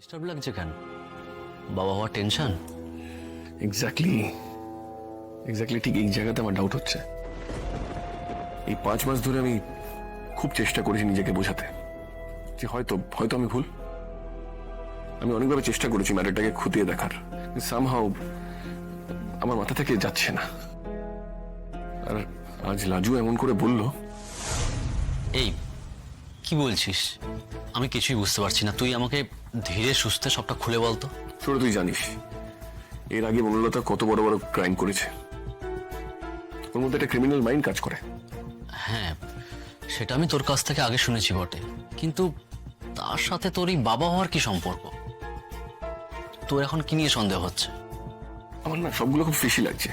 Disturb লাগছে কেন? বাবা হওয়ার টেনশন? এক্স্যাক্টলি ঠিক এই জায়গাতে আমার ডাউট হচ্ছে। এই 5 মাস ধরে আমি খুব চেষ্টা করেছি নিজেকে বোঝাতে যে হয়তো আমি ভুল। আমি অনেকভাবে চেষ্টা করেছি ম্যাটারটাকে খুঁটিয়ে দেখার, সামহাউ আমার মাথা থেকে যাচ্ছে না। আর আজ লাজু এমন করে বলল। এই কি বলছিস? আমি কিছুই বুঝতে পারছি না। তুই আমাকে ধীরে সুস্থে সবটা খুলে বলতো। ছোট, তুই জানিস এর আগে বনলতা কত বড় বড় ক্রাইম করেছে। ওর মধ্যে একটা ক্রিমিনাল মাইন্ড কাজ করে। হ্যাঁ, সেটা আমি তোর কাছ থেকে আগে শুনেছি বটে, কিন্তু তার সাথে তোর এই বাবা হওয়ার কি সম্পর্ক? তোর এখন কি নিয়ে সন্দেহ হচ্ছে? আমার না সবগুলো খুব ফিশি লাগছে।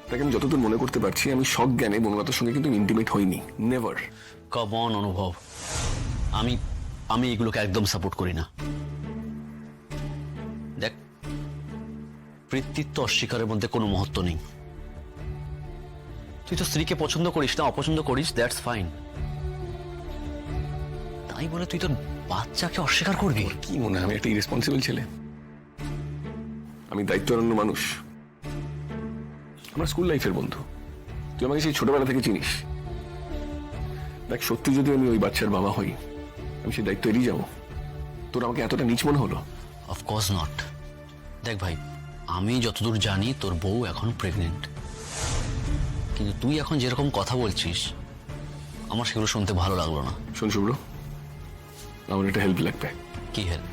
তাকে আমি যতদূর মনে করতে পারছি আমি সজ্ঞানে বনলতার সঙ্গে কিন্তু ইন্টিমেট হইনি, নেভার। কমন অনুভব, আমি আমি এগুলোকে একদম সাপোর্ট করি না। দেখ, কৃতিত্ব অস্বীকারের মধ্যে কোনো মহত্ব নেই। তুই তো স্ত্রীকে পছন্দ করিস না, অপছন্দ করিস, দ্যাটস ফাইন। তাই বলে তুই তোর বাচ্চাকে অস্বীকার করবি? কি মনে হয় আমি একটা ইরেসপন্সিবল ছেলে? আমি দায়িত্বরণ্য মানুষ। আমরা স্কুল লাইফের বন্ধু, তুই আমাকে সেই ছোটবেলা থেকে চিনিস। দেখ, সত্যি যদি আমি ওই বাচ্চার বাবা হই, আমি সেই দায়িত্ব এড়িয়ে যাবো? তোর আমাকে এতটা নিচ মনে হলো? Of course not. দেখ ভাই, আমি যতদূর জানি তোর বউ এখন প্রেগনেন্ট, কিন্তু তুই এখন যেরকম কথা বলছিস আমার সেগুলো শুনতে ভালো লাগলো না। শোন শুভ্র, আমার একটা হেল্প লাগবে। কি হেল্প?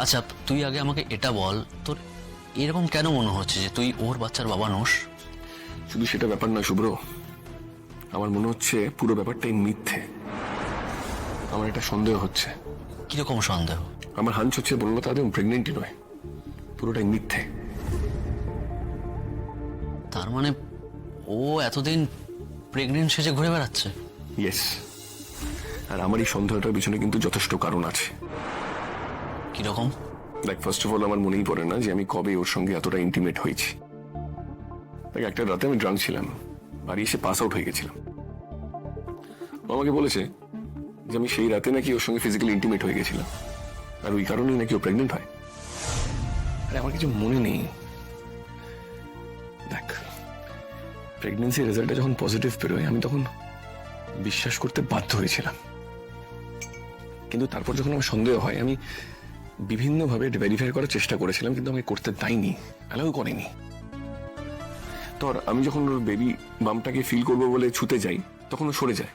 আচ্ছা, তুই আগে আমাকে এটা বল, তোর এরকম কেন মনে হচ্ছে যে তুই ওর বাচ্চার বাবা নোস? শুধু সেটা ব্যাপার নয় শুভ্র, আমার মনে হচ্ছে পুরো ব্যাপারটাই মিথ্যে। আমার একটা সন্দেহ হচ্ছে। কিরকম সন্দেহ? আমার হাঞ্চ হচ্ছে বনলতা আদৌ প্রেগনেন্টই নয়, পুরোটাই মিথ্যে। তার মানে ও এতদিন প্রেগনেন্ট সেজে ঘুরে বেড়াচ্ছে? ইয়েস, আর আমার এই সন্দেহটার পিছনে কিন্তু যথেষ্ট কারণ আছে। কিরকম? দেখ, ফার্স্ট অফ অল আমার মনেই পড়ে না যে আমি কবে ওর সঙ্গে এতটা ইন্টিমেট হয়েছি। দেখ, একটা রাতে আমি ড্রাঙ্ক ছিলাম, বাড়ি এসে পাস আউট হয়ে গেছিলাম। ও আমাকে বলেছে যে আমি সেই রাতে নাকি ওর সঙ্গে ফিজিক্যালি ইন্টিমেট হয়ে গেছিলাম, আর ওই কারণেই নাকি ও প্রেগনেন্ট হয়। আরে আমার কিছু মনে নেই। দেখ, প্রেগনেন্সির রেজাল্টটা যখন পজিটিভ বেরোয় আমি তখন বিশ্বাস করতে বাধ্য হয়েছিলাম, কিন্তু তারপর যখন আমার সন্দেহ হয় আমি বিভিন্নভাবে ভেরিফাই করার চেষ্টা করেছিলাম, কিন্তু আমি করতে দেয়নি, অ্যালাউ করেনি। তো আমি যখন ওর বেবি বামটাকে ফিল করবো বলে ছুতে যাই তখন ও সরে যায়।